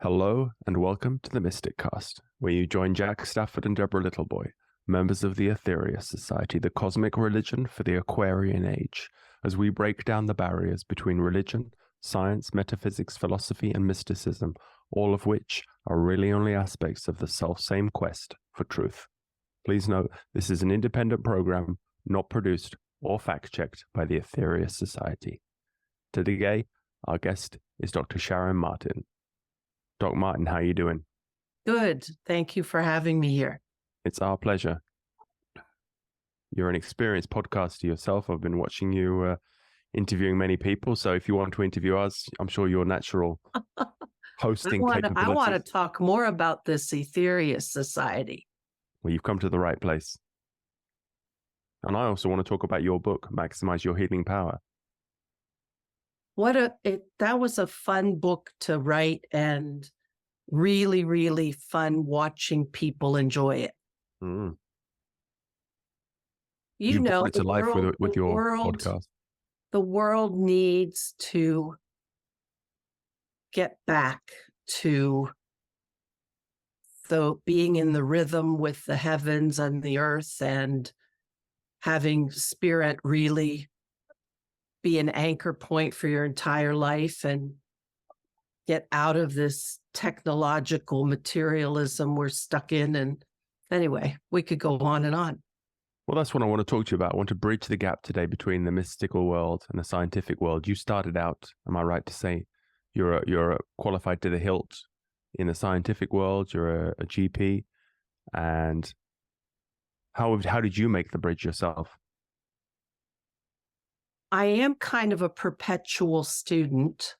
Hello and welcome to the Mysticast, where you join Jack Stafford and Deborah Littleboy, members of the Aetherius Society, the cosmic religion for the Aquarian age, as we break down the barriers between religion, science, metaphysics, philosophy, and mysticism, all of which are really only aspects of the self-same quest for truth. Please note, this is an independent program, not produced or fact-checked by the Aetherius Society. Today, our guest is Dr. Sharon Martin. Doc Martin, how are you doing? Good. Thank you for having me here. It's our pleasure. You're an experienced podcaster yourself. I've been watching you interviewing many people. So if you want to interview us, I'm sure your natural hosting capabilities. I want to talk more about this Aetherius Society. Well, you've come to the right place. And I also want to talk about your book, Maximize Your Healing Power. That was a fun book to write and really, really fun watching people enjoy it. Mm. You brought it to life with your podcast. The world needs to get back to being in the rhythm with the heavens and the earth and having spirit really be an anchor point for your entire life and get out of this technological materialism we're stuck in. And anyway, we could go on and on. Well, that's what I want to talk to you about. I want to bridge the gap today between the mystical world and the scientific world. You started out, am I right to say, you're qualified to the hilt in the scientific world, you're a GP. And how did you make the bridge yourself? I am kind of a perpetual student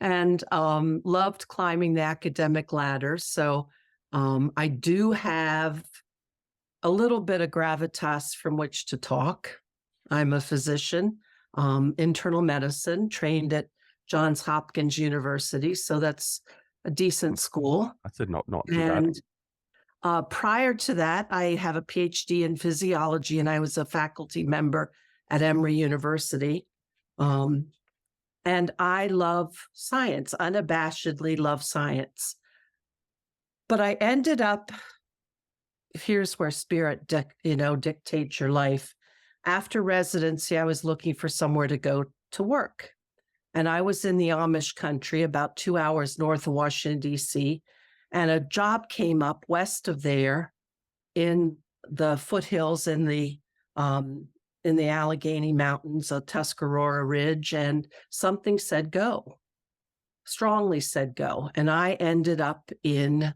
and loved climbing the academic ladder. So I do have a little bit of gravitas from which to talk. I'm a physician, internal medicine, trained at Johns Hopkins University. So that's a decent school. That's not too bad. And prior to that, I have a PhD in physiology, and I was a faculty member at A.R.E. University. And I love science, unabashedly love science. But I ended up, here's where spirit, dictates your life. After residency, I was looking for somewhere to go to work. And I was in the Amish country, about 2 hours north of Washington, D.C., and a job came up west of there in the foothills in the Allegheny Mountains, a Tuscarora Ridge, and something said go, strongly said go. And I ended up in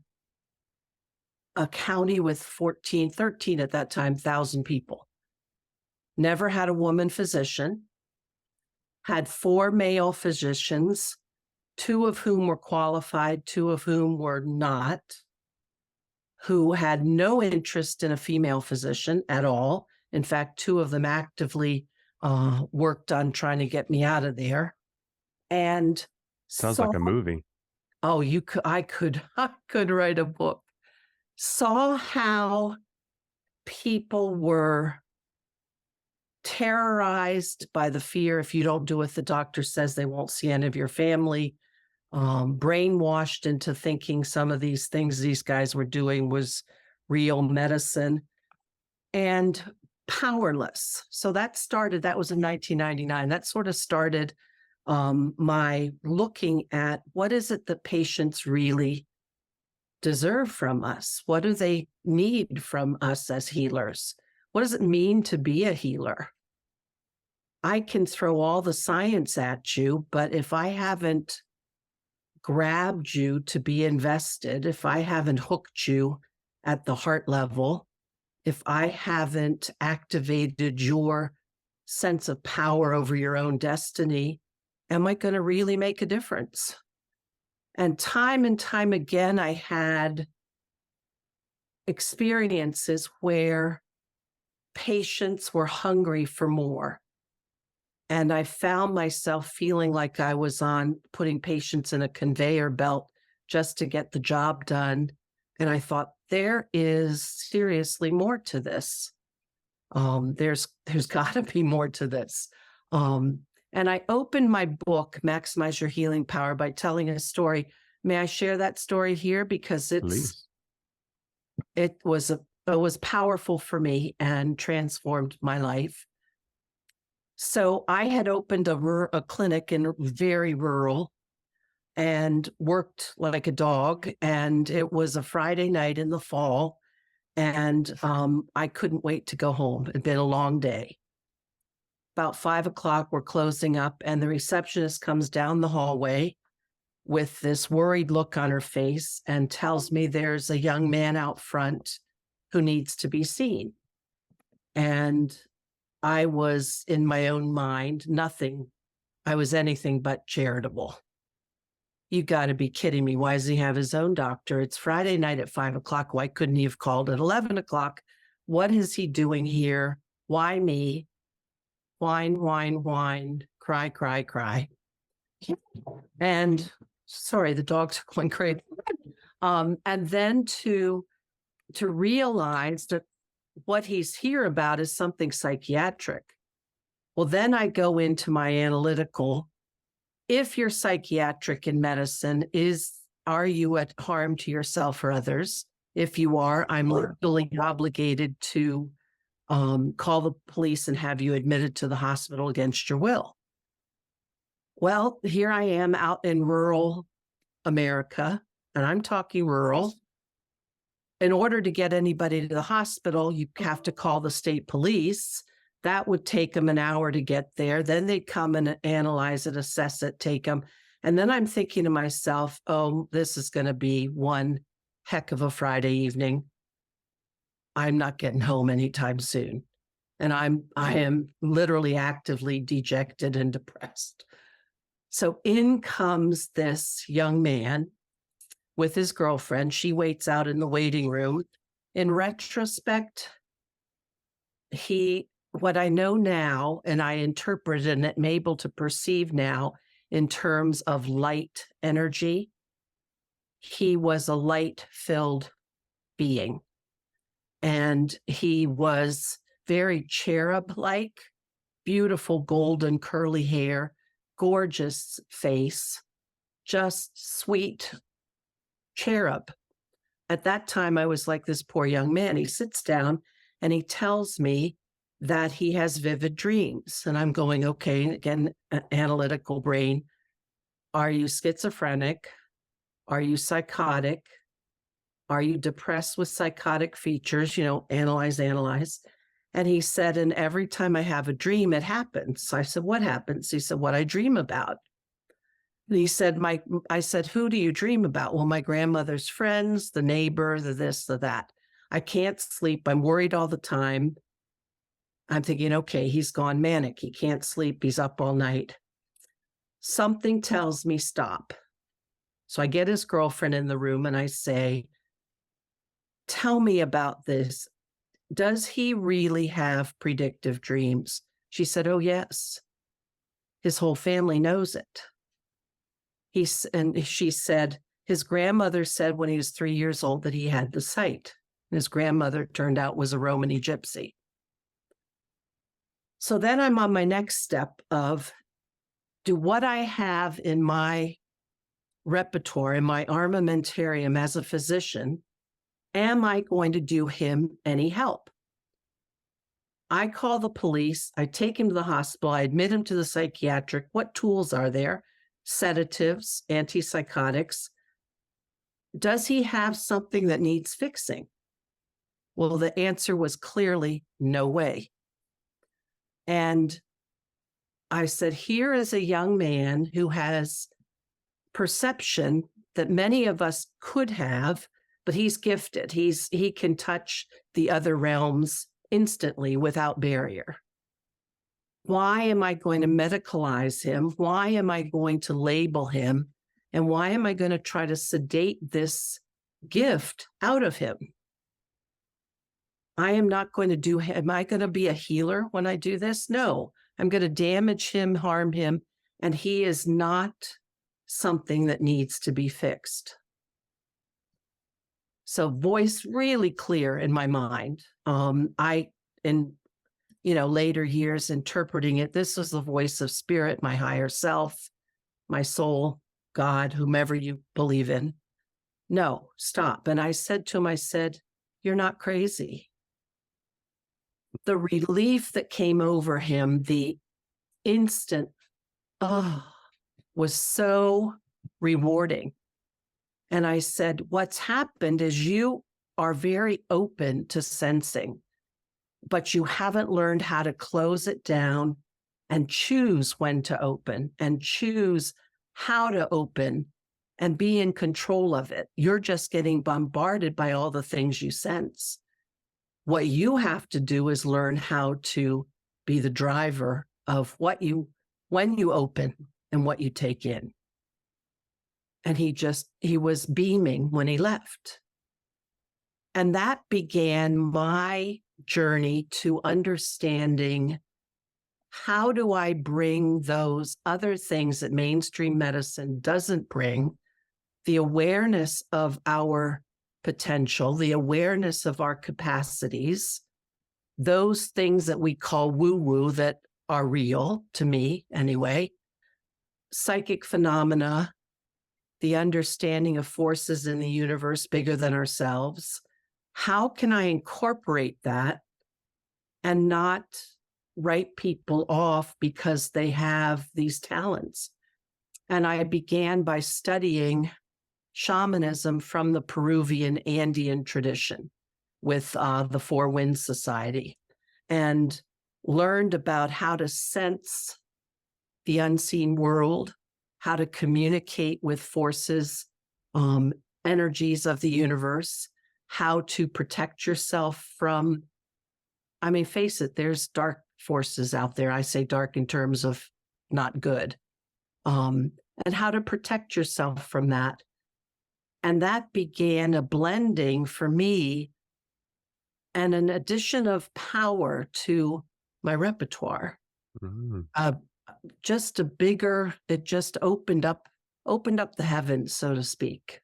a county with 13 at that time, 1,000 people. Never had a woman physician, had 4 male physicians, 2 of whom were qualified, 2 of whom were not, who had no interest in a female physician at all. In fact, 2 of them actively worked on trying to get me out of there. And sounds like a movie. Oh, I could write a book. Saw how people were terrorized by the fear if you don't do what the doctor says, they won't see any of your family. Brainwashed into thinking some of these things these guys were doing was real medicine. And powerless. So that was in 1999. That sort of started my looking at what is it that patients really deserve from us? What do they need from us as healers? What does it mean to be a healer? I can throw all the science at you, but if I haven't grabbed you to be invested, if I haven't hooked you at the heart level, if I haven't activated your sense of power over your own destiny, am I going to really make a difference? And time again, I had experiences where patients were hungry for more. And I found myself feeling like I was putting patients in a conveyor belt just to get the job done. And I thought, there is seriously more to this. There's got to be more to this. And I opened my book, Maximize Your Healing Power, by telling a story. May I share that story here? Because Please. it was powerful for me and transformed my life. So I had opened a clinic in very rural and worked like a dog. And it was a Friday night in the fall. And I couldn't wait to go home. It'd been a long day. About 5 o'clock, we're closing up, and the receptionist comes down the hallway with this worried look on her face and tells me there's a young man out front who needs to be seen. And I was, in my own mind, I was anything but charitable. You got to be kidding me. Why does he have his own doctor? It's Friday night at 5 o'clock. Why couldn't he have called at 11 o'clock? What is he doing here? Why me? Whine, whine, whine, cry, cry, cry. And sorry, the dogs are going crazy. And then to realize that what he's here about is something psychiatric. Well, then I go into my analytical. If you're psychiatric in medicine, are you at harm to yourself or others? If you are, I'm legally obligated to call the police and have you admitted to the hospital against your will. Well, here I am out in rural America, and I'm talking rural. In order to get anybody to the hospital, you have to call the state police. That would take them an hour to get there. Then they'd come and analyze it, assess it, take them. And then I'm thinking to myself, oh, this is going to be one heck of a Friday evening. I'm not getting home anytime soon. And I am literally actively dejected and depressed. So in comes this young man with his girlfriend. She waits out in the waiting room. In retrospect, what I know now, and I interpret and am able to perceive now in terms of light energy, he was a light-filled being. And he was very cherub-like, beautiful golden curly hair, gorgeous face, just sweet cherub. At that time, I was like this poor young man. He sits down and he tells me that he has vivid dreams. And I'm going, okay, again, analytical brain. Are you schizophrenic? Are you psychotic? Are you depressed with psychotic features? Analyze. And he said, and every time I have a dream, it happens. I said, what happens? He said, what I dream about. And he said, I said, who do you dream about? Well, my grandmother's friends, the neighbor, the this, the that. I can't sleep. I'm worried all the time. I'm thinking, okay, he's gone manic. He can't sleep. He's up all night. Something tells me stop. So I get his girlfriend in the room and I say, tell me about this. Does he really have predictive dreams? She said, oh, yes. His whole family knows it. And she said, his grandmother said when he was 3 years old that he had the sight. And his grandmother turned out was a Romany gypsy. So then I'm on my next step of, do what I have in my repertoire, in my armamentarium as a physician, am I going to do him any help? I call the police. I take him to the hospital. I admit him to the psychiatric. What tools are there? Sedatives, antipsychotics. Does he have something that needs fixing? Well, the answer was clearly no way. And I said, here is a young man who has perception that many of us could have, but he's gifted. He can touch the other realms instantly without barrier. Why am I going to medicalize him? Why am I going to label him? And why am I going to try to sedate this gift out of him? I am not going to do, am I going to be a healer when I do this? No, I'm going to damage him, harm him, and he is not something that needs to be fixed. So voice really clear in my mind. later years interpreting it. This was the voice of spirit, my higher self, my soul, God, whomever you believe in. No, stop. And I said to him, you're not crazy. The relief that came over him, the instant, was so rewarding. And I said, what's happened is you are very open to sensing, but you haven't learned how to close it down and choose when to open and choose how to open and be in control of it. You're just getting bombarded by all the things you sense. What you have to do is learn how to be the driver of when you open and what you take in. And he was beaming when he left. And that began my journey to understanding, how do I bring those other things that mainstream medicine doesn't bring, the awareness of our potential, the awareness of our capacities, those things that we call woo-woo that are real, to me anyway, psychic phenomena, the understanding of forces in the universe bigger than ourselves. How can I incorporate that and not write people off because they have these talents? And I began by studying shamanism from the Peruvian Andean tradition with the Four Winds Society, and learned about how to sense the unseen world, how to communicate with forces, energies of the universe, how to protect yourself from, face it, there's dark forces out there. I say dark in terms of not good, and how to protect yourself from that. And that began a blending for me and an addition of power to my repertoire. Just it just opened up the heavens, so to speak.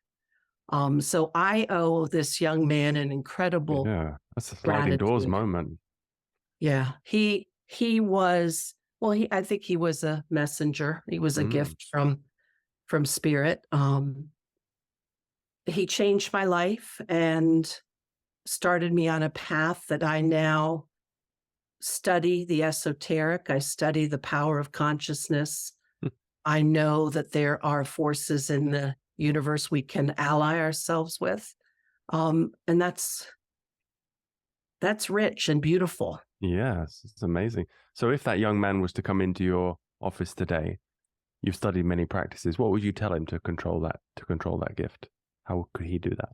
So I owe this young man an incredible that's a sliding doors moment. Yeah, he was, I think he was a messenger. He was a gift from spirit. He changed my life and started me on a path that I now study the esoteric. I study the power of consciousness. I know that there are forces in the universe we can ally ourselves with. And that's rich and beautiful. Yes, it's amazing. So if that young man was to come into your office today, you've studied many practices, what would you tell him to control that gift? How could he do that?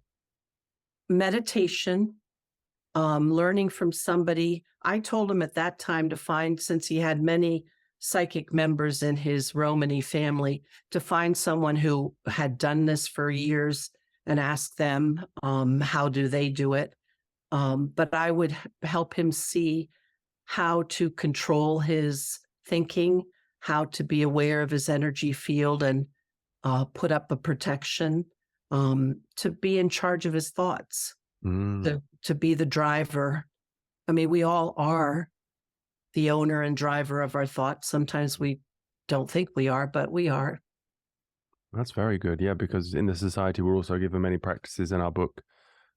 Meditation, learning from somebody. I told him at that time to find, since he had many psychic members in his Romani family, to find someone who had done this for years and ask them, how do they do it? But I would help him see how to control his thinking, how to be aware of his energy field and put up a protection, to be in charge of his thoughts, to be the driver. We all are the owner and driver of our thoughts. Sometimes we don't think we are, but we are. That's very good. Yeah, because in the society, we're also given many practices in our book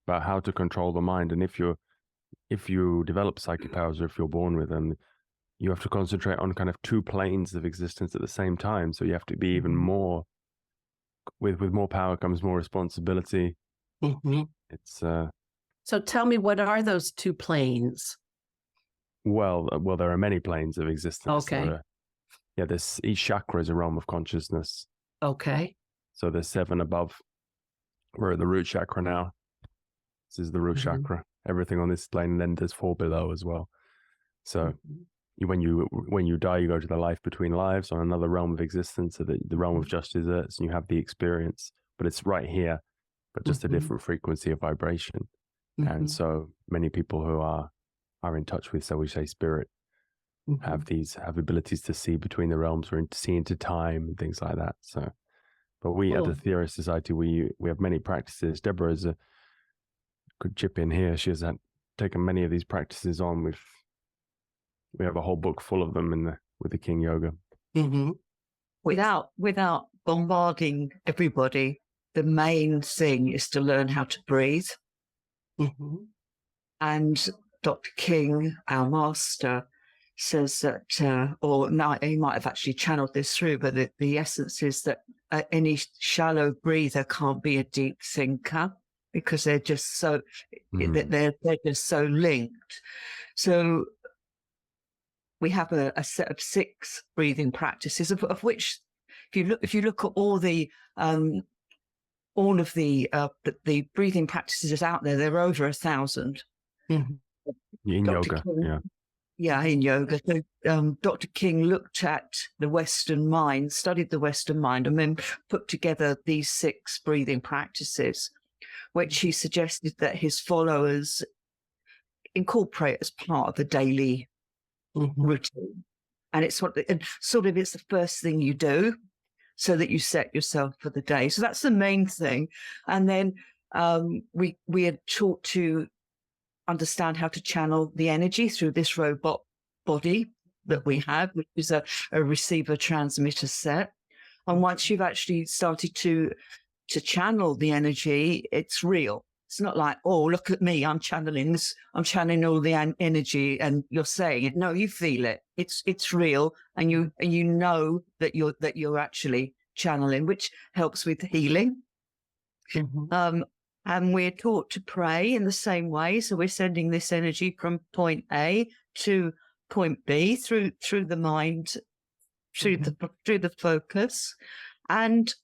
about how to control the mind. And if you develop psychic powers, or if you're born with them, you have to concentrate on kind of two planes of existence at the same time. So you have to be even more, with more power comes more responsibility. It's So tell me, what are those two planes? Well, there are many planes of existence. Okay. Each chakra is a realm of consciousness. Okay. So there's 7 above. We're at the root chakra now. This is the root chakra. Everything on this plane, and then there's 4 below as well. So when you die, you go to the life between lives on another realm of existence, so the realm of just desserts, and you have the experience. But it's right here, but just a different frequency of vibration. And so many people who are in touch with, so we say, spirit, have abilities to see between the realms, or see into time and things like that. So, but we at the Aetherius Society, we have many practices. Deborah could chip in here. She has taken many of these practices on. We have a whole book full of them with the King Yoga. Mm-hmm. Without bombarding everybody, the main thing is to learn how to breathe. Mm-hmm. And Dr. King, our master, says that, or no, he might have actually channeled this through, but the essence is that any shallow breather can't be a deep thinker, because they're just so they're just so linked. So we have a set of 6 breathing practices, of which, if you look at all of the breathing practices out there, there are over 1,000. Mm-hmm. In Dr. yoga, King, yeah, in yoga. So Dr. King looked at the Western mind, studied the Western mind, and then put together these 6 breathing practices, which he suggested that his followers incorporate as part of the daily routine. And it's it's the first thing you do, so that you set yourself for the day. So that's the main thing. And then we had taught to understand how to channel the energy through this robot body that we have, which is a receiver transmitter set. And once you've actually started to channel the energy, it's real. It's not like, oh, look at me, I'm channeling this, I'm channeling all the energy, and you're saying it. No, you feel it. It's real, and you know that you're actually channeling, which helps with healing. Mm-hmm. And we're taught to pray in the same way. So we're sending this energy from point A to point B through the mind, through the focus, and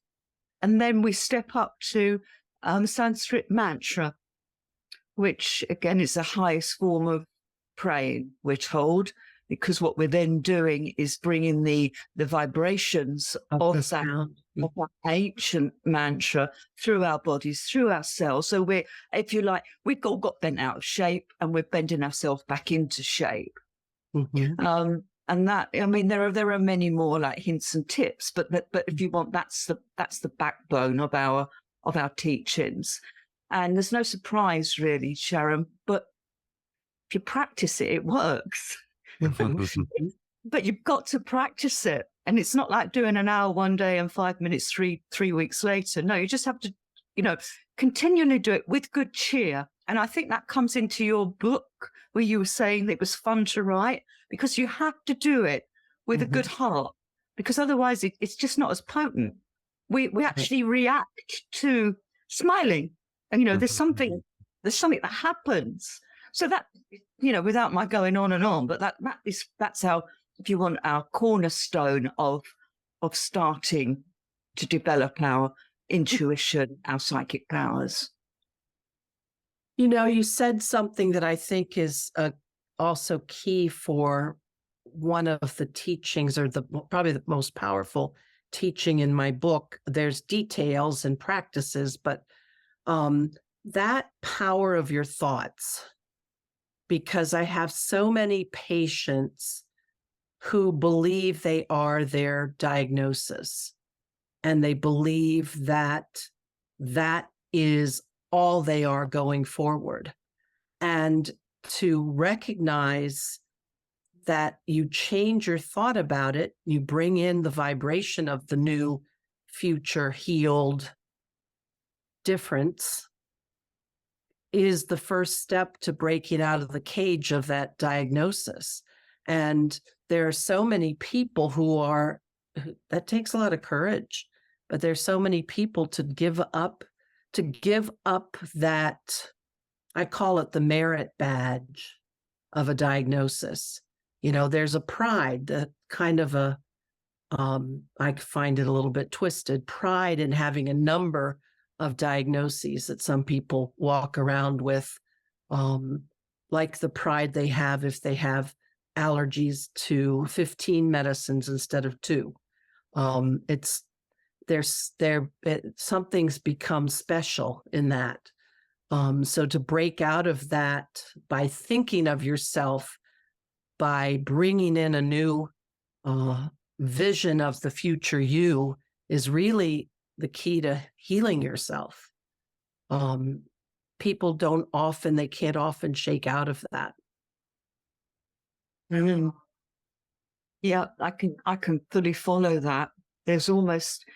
then we step up to Sanskrit mantra, which again is the highest form of praying, we're told, because what we're then doing is bringing the vibrations of that ancient mantra through our bodies, through our cells. So we're, if you like, we've all got bent out of shape, and we're bending ourselves back into shape. Mm-hmm. And that, I mean, there are many more like hints and tips, but if you want, that's the backbone of our teachings. And there's no surprise really, Sharon, but if you practice it, it works. But you've got to practice it. And it's not like doing an hour one day and 5 minutes three weeks later. No, you just have to, continually do it with good cheer. And I think that comes into your book, where you were saying that it was fun to write, because you have to do it with a good heart, because otherwise it's just not as potent. We actually react to smiling, and there's something that happens. So that, without my going on and on, but that's our, if you want, our cornerstone of starting to develop our intuition, our psychic powers. You said something that I think is also key for one of the teachings, or probably the most powerful teaching in my book. There's details and practices, but that power of your thoughts, because I have so many patients who believe they are their diagnosis, and they believe that is all they are going forward. And to recognize that you change your thought about it, you bring in the vibration of the new, future, healed difference, is the first step to breaking out of the cage of that diagnosis. And there are so many people that takes a lot of courage, but there's so many people to give up that, I call it the merit badge of a diagnosis. There's a pride, that kind of I find it a little bit twisted, pride in having a number of diagnoses that some people walk around with, like the pride they have if they have allergies to 15 medicines instead of 2. Something's become special in that. So to break out of that by thinking of yourself, by bringing in a new vision of the future you, is really the key to healing yourself. People can't often shake out of that. Yeah, I can fully follow that. There's almost,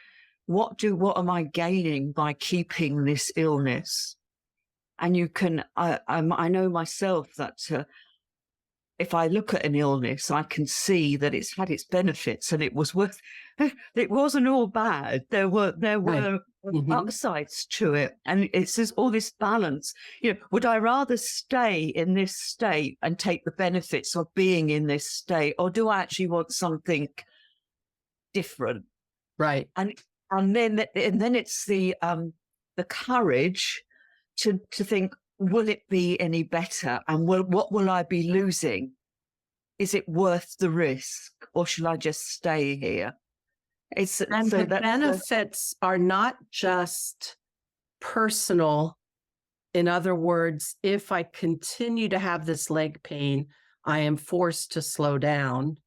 what am I gaining by keeping this illness? And you can, I know myself that if I look at an illness, I can see that it's had its benefits, and it was worth. It wasn't all bad. There were Right. upsides to it, and it's just all this balance. You know, would I rather stay in this state and take the benefits of being in this state, or do I actually want something different? Right. And then it's the courage to think, will it be any better? And what will I be losing? Is it worth the risk, or should I just stay here? And the benefits are not just personal. In other words, if I continue to have this leg pain, I am forced to slow down.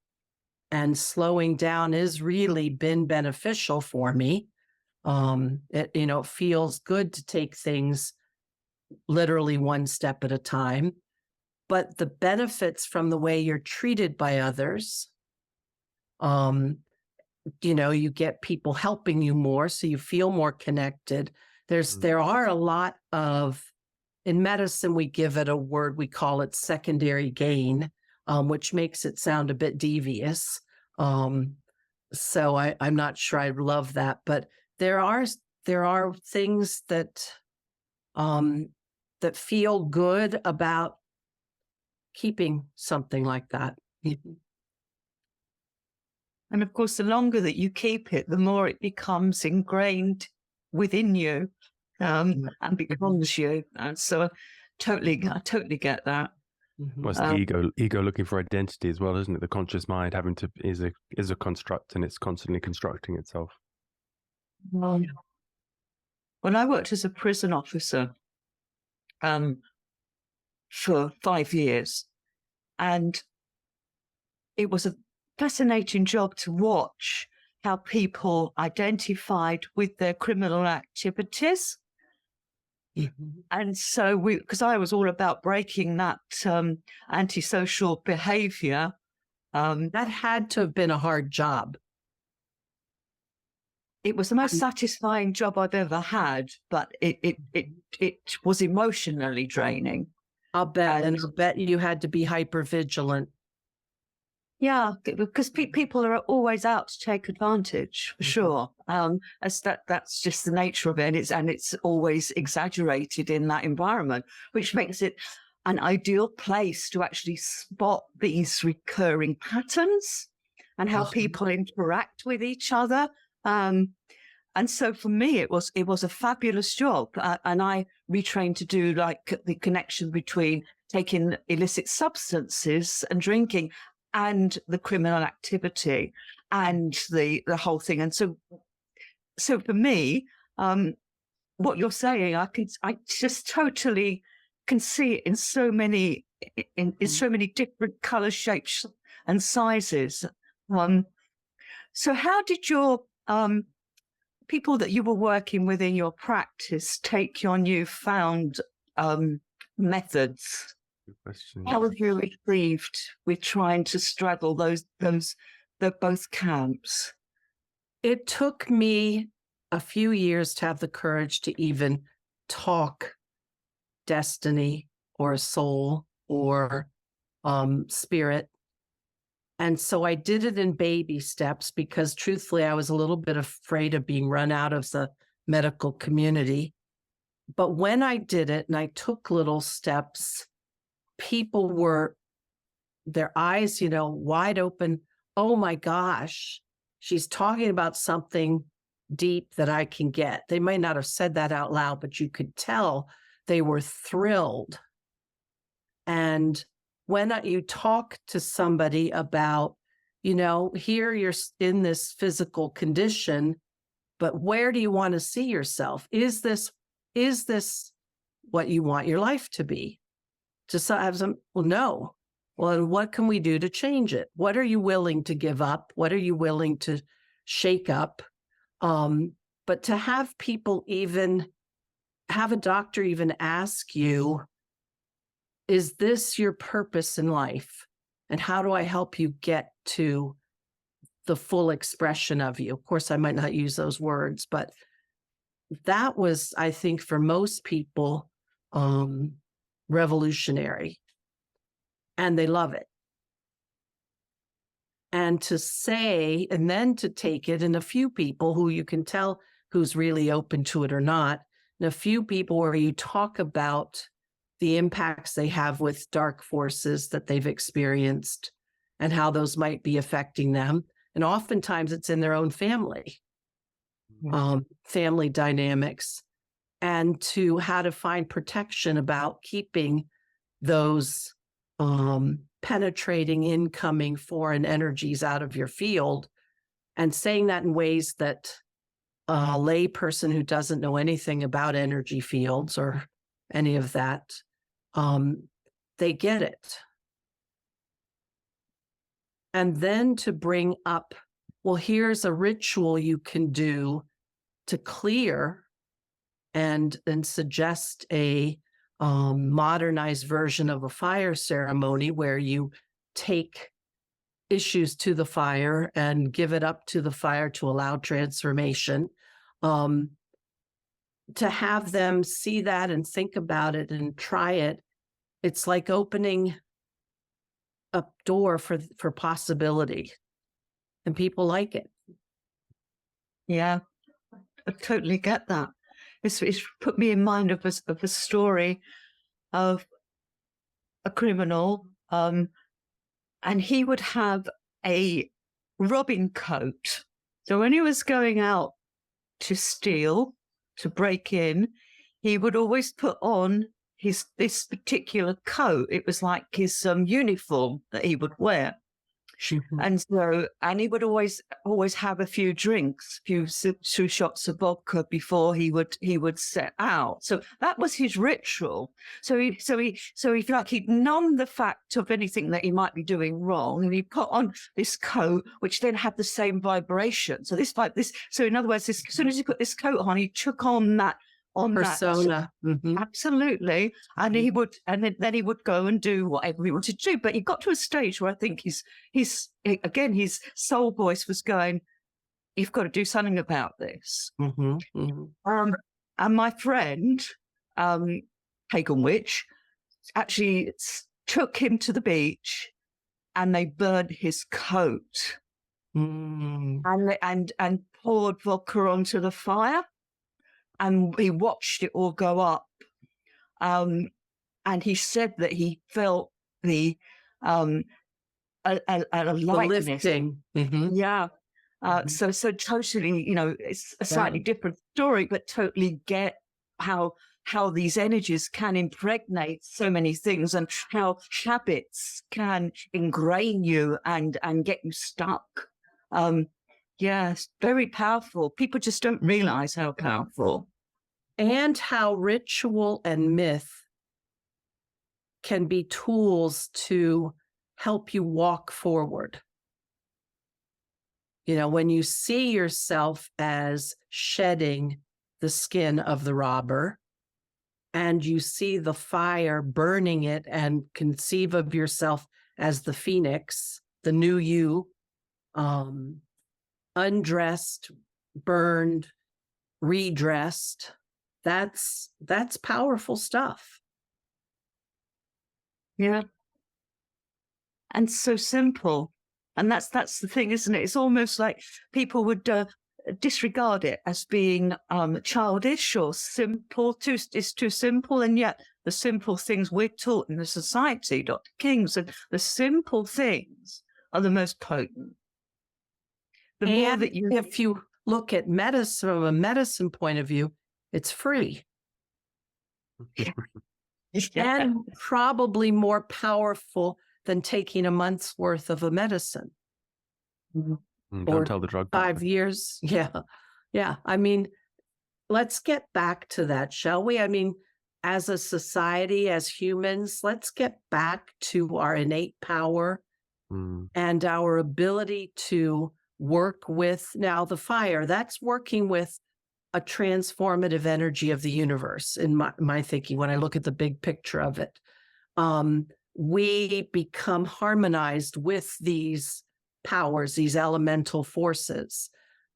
And slowing down has really been beneficial for me. It feels good to take things literally one step at a time. But the benefits from the way you're treated by others, you get people helping you more, so you feel more connected. There are a lot of, in medicine, we give it a word, we call it secondary gain, which makes it sound a bit devious. So I'm not sure I love that, but there are things that feel good about keeping something like that. And of course, the longer that you keep it, the more it becomes ingrained within you, and becomes you. And so I totally get that. Well, it's the ego looking for identity as well, isn't it? The conscious mind is a construct, and it's constantly constructing itself. When I worked as a prison officer for 5 years, and it was a fascinating job to watch how people identified with their criminal activities. And so because I was all about breaking that antisocial behavior. That had to have been a hard job. It was the most satisfying job I've ever had, but it was emotionally draining. I'll bet, and I'll bet you had to be hyper vigilant. Yeah, because people are always out to take advantage, for sure. As that's just the nature of it, and it's always exaggerated in that environment, which makes it an ideal place to actually spot these recurring patterns and how people interact with each other. And so for me, it was a fabulous job, and I retrained to do like the connection between taking illicit substances and drinking and the criminal activity and the whole thing. And so for me, what you're saying, I just totally can see it in so many different colors, shapes, and sizes. So how did your people that you were working with in your practice take your newfound methods? How have you retrieved with trying to straddle those both camps? It took me a few years to have the courage to even talk destiny or soul or spirit. And so I did it in baby steps because truthfully, I was a little bit afraid of being run out of the medical community. But when I did it and I took little steps, people were, their eyes, wide open. Oh my gosh, she's talking about something deep that I can get. They might not have said that out loud, but you could tell they were thrilled. And when you talk to somebody about, here you're in this physical condition, but where do you want to see yourself? Is this what you want your life to be? To have some, well, no. Well, what can we do to change it? What are you willing to give up? What are you willing to shake up? But to have people have a doctor even ask you, is this your purpose in life? And how do I help you get to the full expression of you. Of course, I might not use those words, but that was, I think, for most people, revolutionary, and they love it. And to say, and then to take it, and a few people who you can tell who's really open to it or not, and a few people where you talk about the impacts they have with dark forces that they've experienced and how those might be affecting them. And oftentimes it's in their own family, family dynamics, and to how to find protection about keeping those penetrating, incoming foreign energies out of your field, and saying that in ways that a lay person who doesn't know anything about energy fields or any of that, they get it. And then to bring up, well, here's a ritual you can do to clear, and suggest a modernized version of a fire ceremony where you take issues to the fire and give it up to the fire to allow transformation. To have them see that and think about it and try it, it's like opening a door for possibility, and people like it. Yeah, I totally get that. It's put me in mind of a story of a criminal, and he would have a robbing coat. So when he was going out to steal, to break in, he would always put on this particular coat. It was like his uniform that he would wear. And he would always have a few drinks, two shots of vodka before he would set out. So that was his ritual. So he like he'd numb the fact of anything that he might be doing wrong, and he put on this coat, which then had the same vibration. So so in other words, as soon as he put this coat on, he took on that persona. Absolutely. And he would, and then he would go and do whatever he wanted to do. But he got to a stage where I think his soul voice was going, "You've got to do something about this." And my friend, Pagan Witch, actually took him to the beach, and they burned his coat and poured vodka onto the fire. And he watched it all go up. And he said that he felt a lightness. Lifting. Yeah. So totally, it's a slightly different story, but totally get how these energies can impregnate so many things, and how habits can ingrain you and get you stuck. Yeah, it's very powerful. People just don't realize how powerful. And how ritual and myth can be tools to help you walk forward. When you see yourself as shedding the skin of the robber, and you see the fire burning it, and conceive of yourself as the phoenix, the new you, undressed, burned, redressed, that's powerful stuff. Yeah. And so simple. And that's the thing, isn't it? It's almost like people would disregard it as being childish or simple. It's too simple. And yet the simple things we're taught in the society, Dr. King said, the simple things are the most potent. If you look at medicine from a medicine point of view, it's free. And probably more powerful than taking a month's worth of a medicine. Don't tell the drug company. 5 years. Yeah. I mean, let's get back to that, shall we? I mean, as a society, as humans, let's get back to our innate power and our ability to work with, now the fire, that's working with a transformative energy of the universe in my thinking. When I look at the big picture of it, we become harmonized with these powers, these elemental forces,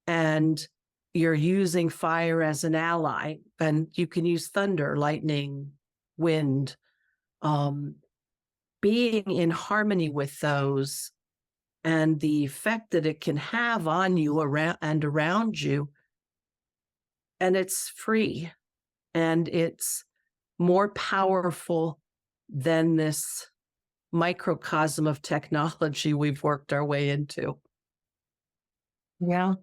and you're using fire as an ally, and you can use thunder, lightning, wind, being in harmony with those and the effect that it can have on you around you. And it's free, and it's more powerful than this microcosm of technology we've worked our way into. Yeah.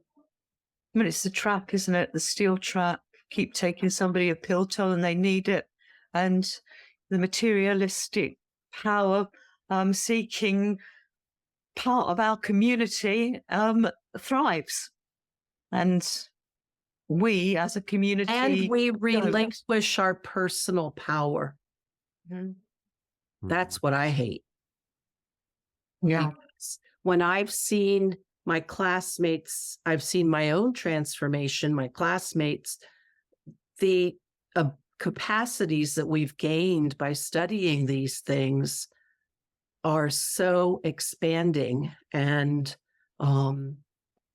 I mean, it's the trap, isn't it? The steel trap. Keep taking somebody a pill, telling they need it. And the materialistic power seeking part of our community thrives. And we as a community... And we relinquish our personal power. Mm-hmm. That's what I hate. Yeah. Because when I've seen my classmates, I've seen my own transformation, my classmates, the capacities that we've gained by studying these things are so expanding and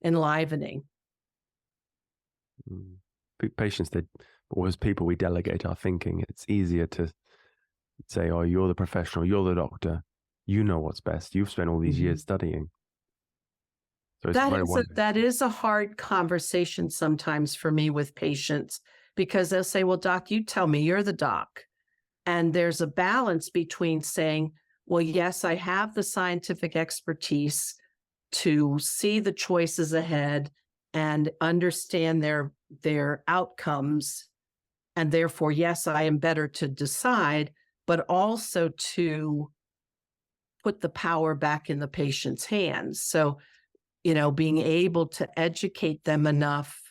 enlivening. Patients, or as people, we delegate our thinking. It's easier to say, oh, you're the professional, you're the doctor, you know what's best. You've spent all these years studying. So that is a hard conversation sometimes for me with patients, because they'll say, well, doc, you tell me, you're the doc. And there's a balance between saying, well, yes, I have the scientific expertise to see the choices ahead and understand their outcomes. And therefore, yes, I am better to decide, but also to put the power back in the patient's hands. So, being able to educate them enough.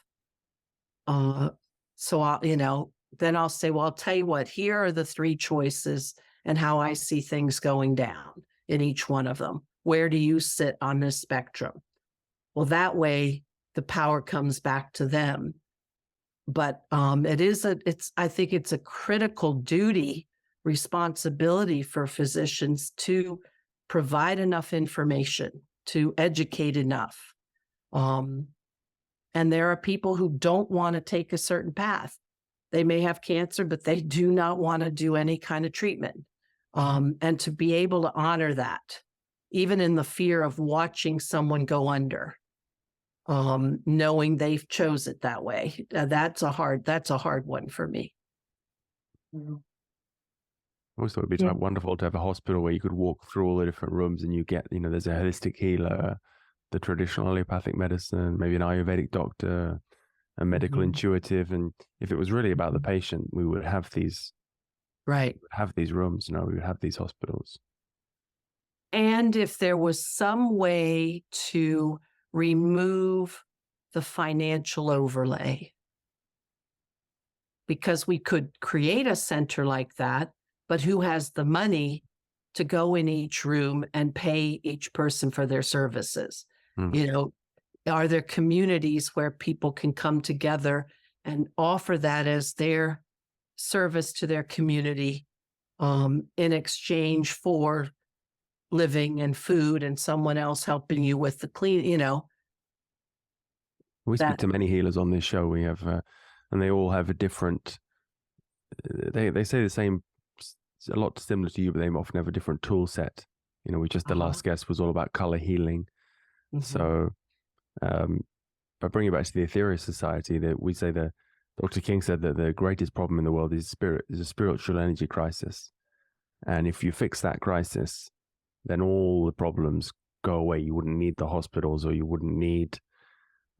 So I'll, then I'll say, well, I'll tell you what, here are the 3 choices and how I see things going down in each one of them. Where do you sit on this spectrum? Well, that way the power comes back to them. But I think it's a critical duty, responsibility for physicians to provide enough information, to educate enough. And there are people who don't want to take a certain path. They may have cancer, but they do not want to do any kind of treatment. And to be able to honor that, even in the fear of watching someone go under, knowing they've chose it that way. That's a hard one for me. I always thought it'd be wonderful to have a hospital where you could walk through all the different rooms and you get, there's a holistic healer, the traditional allopathic medicine, maybe an Ayurvedic doctor, a medical intuitive. And if it was really about the patient, we would have these, have these rooms, we would have these hospitals. And if there was some way to remove the financial overlay, because we could create a center like that, but who has the money to go in each room and pay each person for their services? Are there communities where people can come together and offer that as their service to their community in exchange for living and food and someone else helping you with the clean, We speak to many healers on this show. We have, and they all have a different, they say the same, a lot similar to you, but they often have a different tool set. The last guest was all about color healing. So, but bringing it back to the Aetherius Society, that we say that Dr. King said that the greatest problem in the world is a spiritual energy crisis. And if you fix that crisis, then all the problems go away. You wouldn't need the hospitals, or you wouldn't need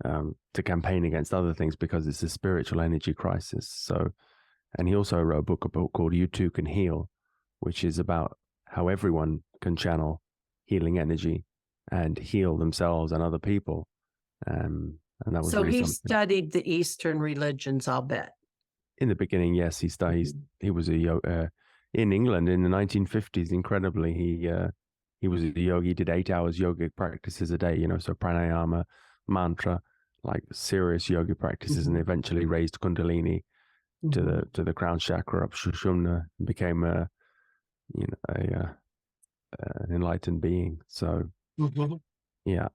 to campaign against other things, because it's a spiritual energy crisis. So, and he also wrote a book called You Too Can Heal, which is about how everyone can channel healing energy and heal themselves and other people. And that was really something. Studied the Eastern religions, I'll bet. In the beginning, yes, he studied. He was a in England in the 1950s. Incredibly, he was a yogi. He did 8 hours yogic practices a day. So pranayama, mantra, like serious yoga practices, and eventually raised Kundalini to the crown chakra up Sushumna, and became an enlightened being. So yeah,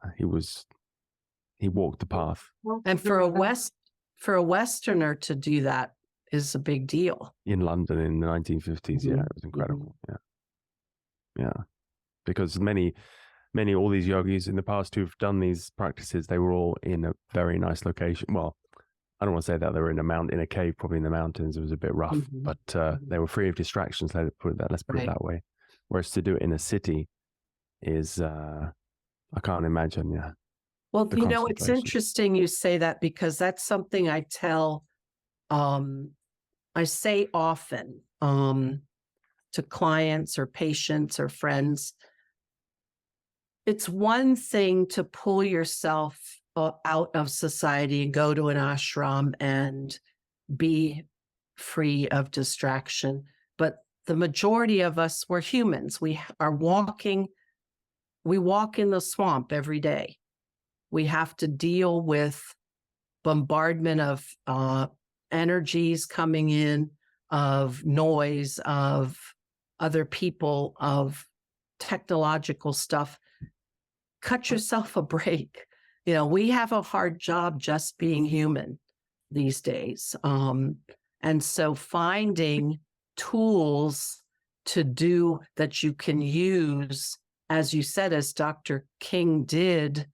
he walked the path And for a Westerner to do that is a big deal. in London in the 1950s. Yeah, Mhm. it was incredible. Yeah, because many, all these yogis in the past who've done these practices, they were all in a very nice location. Well, I don't want to say that they were in a cave, probably in the mountains. It was a bit rough, Mhm. but they were free of distractions. Let's put it that way. Whereas to do it in a city is, I can't imagine. Yeah. Well, The it's concentration. interesting you say that, because that's something I tell, I say often to clients or patients or friends. It's one thing to pull yourself out of society and go to an ashram and be free of distraction. But the majority of us, we're humans. We walk in the swamp every day. We have to deal with bombardment of energies coming in, of noise, of other people, of technological stuff. Cut yourself a break. We have a hard job just being human these days. And so finding tools to do that you can use, as you said, as Dr. King did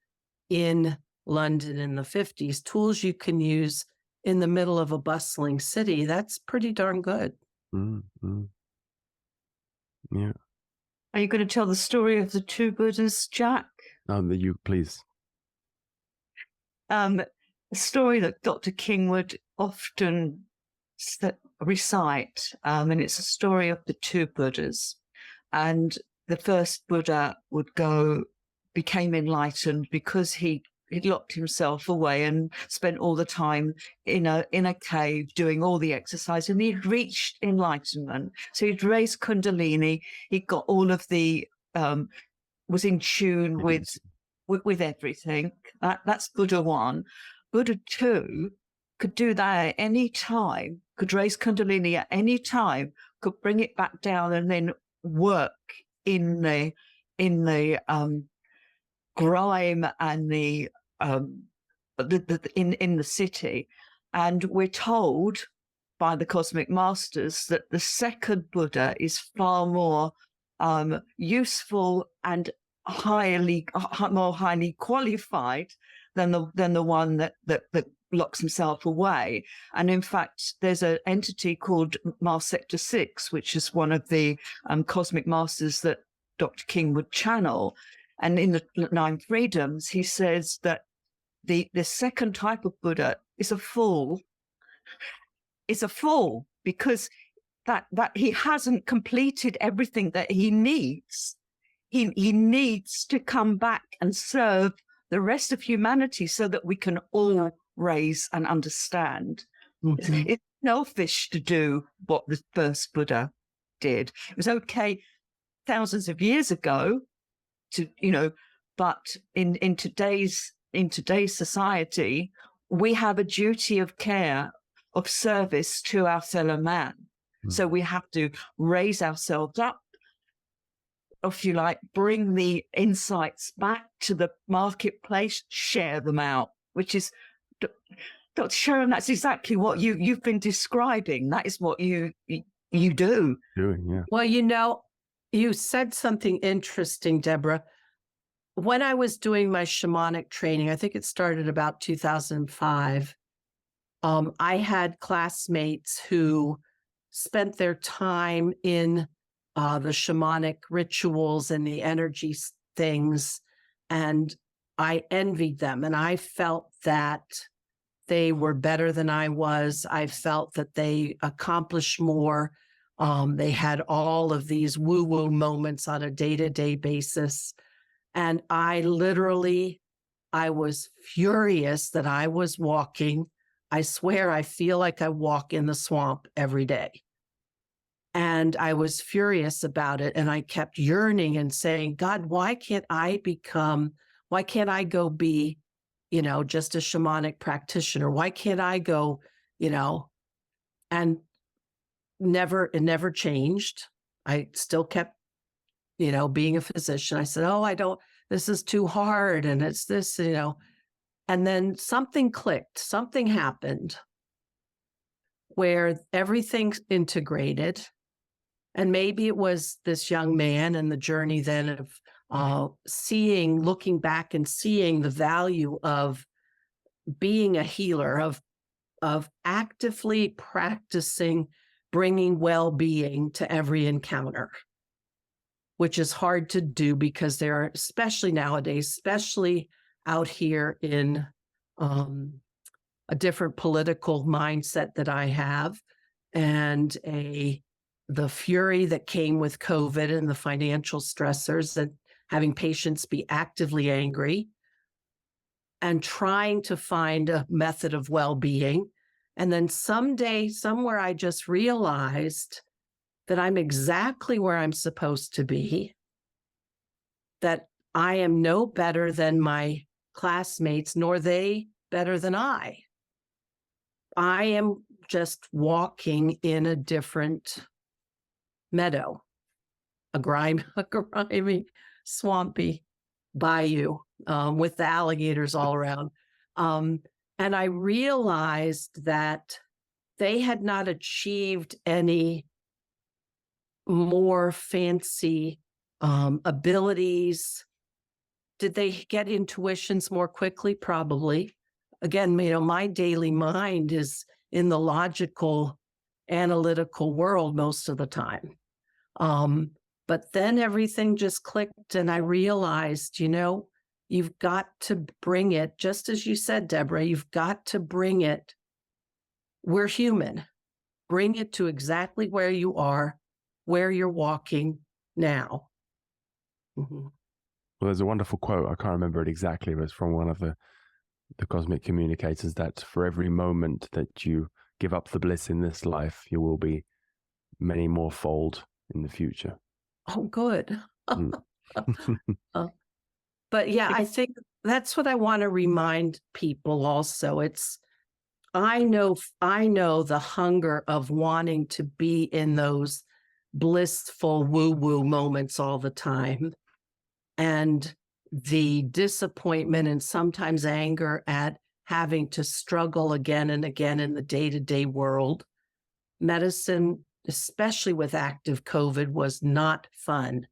in London in the 50s, tools you can use in the middle of a bustling city, that's pretty darn good. Yeah. Are you going to tell the story of the two Buddhas, Jack? You please. A story that Dr. King would often recite, and it's a story of the two Buddhas. And the first Buddha became enlightened because he locked himself away and spent all the time in a cave doing all the exercise, and he'd reached enlightenment. So he'd raised Kundalini, he got all of the was in tune with everything. That's Buddha 1. Buddha 2 could do that at any time, could raise Kundalini at any time, could bring it back down, and then work in the grime and in the city. And we're told by the cosmic masters that the second Buddha is far more useful and more highly qualified than the one that locks himself away. And in fact, there's an entity called Mars Sector 6, which is one of the cosmic masters that Dr. King would channel. And in the 9 Freedoms, he says that the second type of Buddha is a fool. It's a fool because that he hasn't completed everything that he needs. He needs to come back and serve the rest of humanity so that we can all raise and understand. Mm-hmm. It's selfish to do what the first Buddha did. It was okay thousands of years ago but in today's society, we have a duty of care, of service to our fellow man. Mm. So we have to raise ourselves up, if you like, bring the insights back to the marketplace, share them out, which is, Dr. Sharon, that's exactly what you've been describing. That is what you do. Doing, yeah. Well, you said something interesting, Deborah. When I was doing my shamanic training, I think it started about 2005, I had classmates who spent their time in the shamanic rituals and the energy things, and I envied them. And I felt that they were better than I was. I felt that they accomplished more. They had all of these woo-woo moments on a day-to-day basis. And I was furious that I was walking. I swear, I feel like I walk in the swamp every day. And I was furious about it. And I kept yearning and saying, God, why can't I go be, just a shamanic practitioner? Why can't I go, and it never changed. I still kept, being a physician. I said, this is too hard. And it's this, and then something clicked, something happened where everything's integrated. And maybe it was this young man and the journey then of looking back and seeing the value of being a healer, of actively practicing bringing well-being to every encounter, which is hard to do because there are, especially nowadays, especially out here in a different political mindset that I have, and the fury that came with COVID and the financial stressors and having patients be actively angry and trying to find a method of well-being. And then someday, somewhere, I just realized that I'm exactly where I'm supposed to be, that I am no better than my classmates, nor they better than I. I am just walking in a different meadow, a grimy, swampy bayou with the alligators all around. And I realized that they had not achieved any more fancy abilities. Did they get intuitions more quickly? Probably. Again, my daily mind is in the logical, analytical world most of the time. But then everything just clicked and I realized, you've got to bring it, just as you said, Deborah, you've got to bring it. We're human. Bring it to exactly where you are, where you're walking now. Mm-hmm. Well, there's a wonderful quote. I can't remember it exactly, but it's from one of the cosmic communicators, that for every moment that you give up the bliss in this life, you will be many more fold in the future. Oh, good. But yeah, I think that's what I want to remind people also. I know the hunger of wanting to be in those blissful woo-woo moments all the time, and the disappointment and sometimes anger at having to struggle again and again in the day-to-day world. Medicine, especially with active COVID, was not fun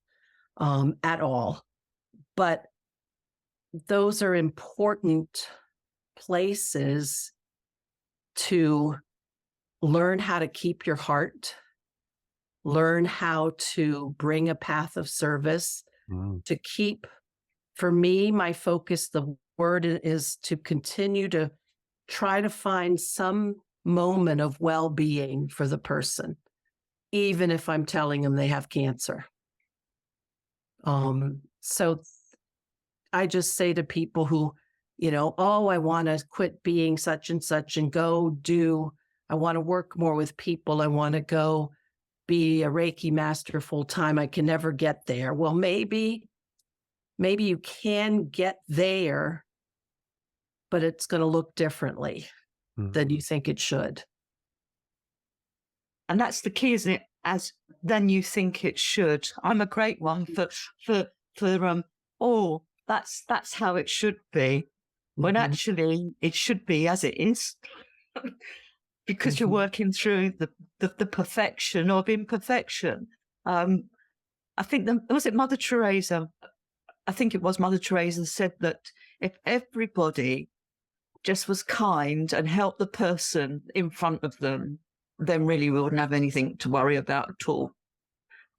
at all. But those are important places to learn how to keep your heart, learn how to bring a path of service, to keep, for me, my focus, the word is to continue to try to find some moment of well-being for the person, even if I'm telling them they have cancer. So I just say to people who, I want to quit being such and such and I want to work more with people. I want to go be a Reiki master full time. I can never get there. Well, maybe you can get there, but it's going to look differently than you think it should. And that's the key, isn't it? Than you think it should. I'm a great one for that's how it should be. When actually it should be as it is. Because you're working through the perfection of imperfection. I think was it Mother Teresa? I think it was Mother Teresa said that if everybody just was kind and helped the person in front of them, then really we wouldn't have anything to worry about at all.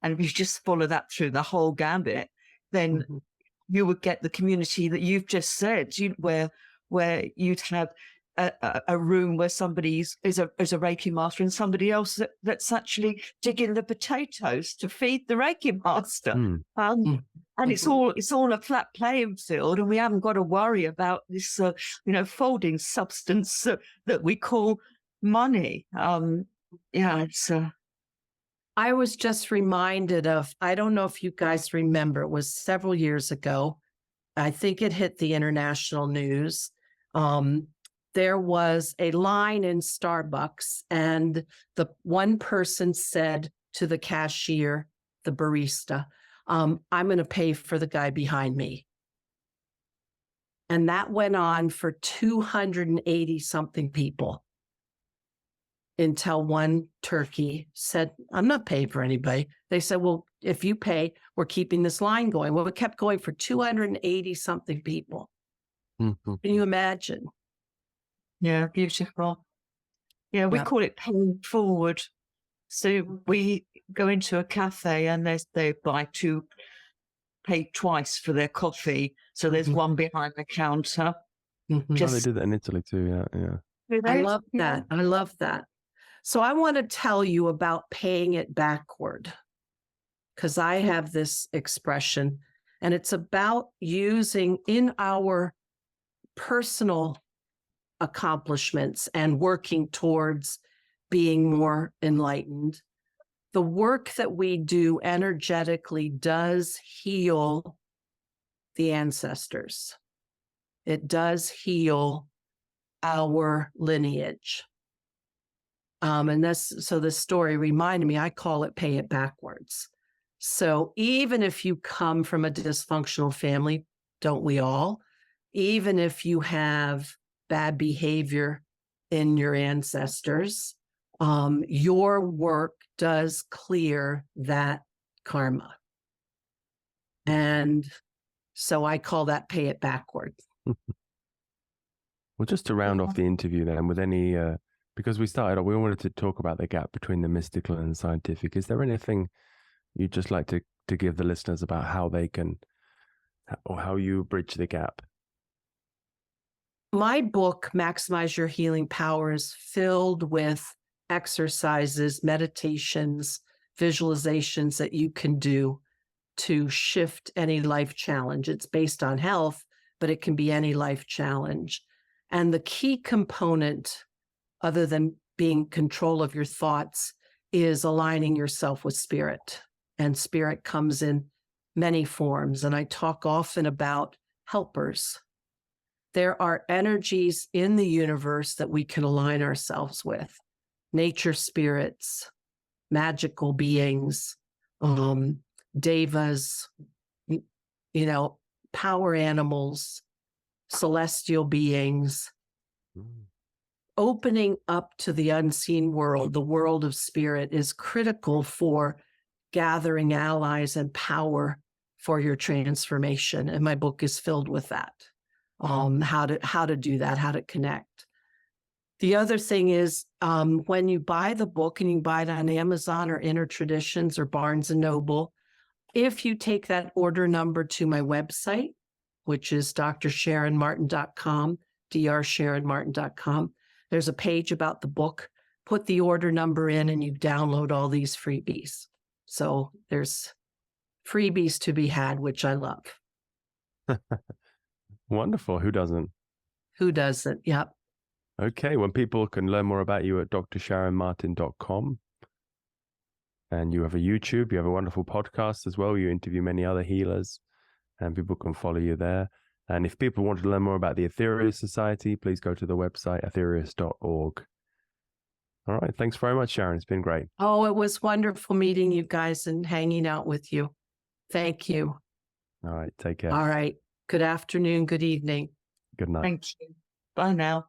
And if you just follow that through the whole gambit, then you would get the community that you've just said, where you'd have a room where somebody is a Reiki master and somebody else that's actually digging the potatoes to feed the Reiki master. And it's all a flat playing field, and we haven't got to worry about this, folding substance that we call money. I was just reminded of, I don't know if you guys remember, it was several years ago. I think it hit the international news. There was a line in Starbucks, and the one person said to the cashier, the barista, I'm going to pay for the guy behind me. And that went on for 280 something people until one turkey said, I'm not paying for anybody. They said, well, if you pay, we're keeping this line going. Well, it kept going for 280 something people. Mm-hmm. Can you imagine? Yeah, beautiful. Yeah, we call it paying forward. So we go into a cafe and they buy pay twice for their coffee. So there's one behind the counter. Mm-hmm. They did that in Italy too. Yeah. I love that. I love that. So I want to tell you about paying it backward, because I have this expression, and it's about using in our personal accomplishments and working towards being more enlightened. The work that we do energetically does heal the ancestors. It does heal our lineage. And this story reminded me, I call it pay it backwards. So even if you come from a dysfunctional family, don't we all? Even if you have bad behavior in your ancestors, your work does clear that karma. And so I call that pay it backwards. Well, just to round off the interview then, with any, because we wanted to talk about the gap between the mystical and the scientific. Is there anything you'd just like to give the listeners about how they can, or how you bridge the gap? My book, Maximize Your Healing Power, is filled with exercises, meditations, visualizations that you can do to shift any life challenge. It's based on health, but it can be any life challenge. And the key component, other than being in control of your thoughts, is aligning yourself with spirit. And spirit comes in many forms. And I talk often about helpers. There are energies in the universe that we can align ourselves with. Nature spirits, magical beings, devas, power animals, celestial beings. Opening up to the unseen world, the world of spirit, is critical for gathering allies and power for your transformation. And my book is filled with that. How to do that, how to connect. The other thing is, when you buy the book, and you can buy it on Amazon or Inner Traditions or Barnes & Noble, if you take that order number to my website, which is drsharonmartin.com, drsharonmartin.com, there's a page about the book. Put the order number in and you download all these freebies. So there's freebies to be had, which I love. Wonderful. Who doesn't? Who doesn't? Yep. Okay. Well, people can learn more about you at drsharonmartin.com. And you have a YouTube, you have a wonderful podcast as well. You interview many other healers, and people can follow you there. And if people want to learn more about the Aetherius Society, please go to the website, aetherius.org. All right. Thanks very much, Sharon. It's been great. Oh, it was wonderful meeting you guys and hanging out with you. Thank you. All right. Take care. All right. Good afternoon. Good evening. Good night. Thank you. Bye now.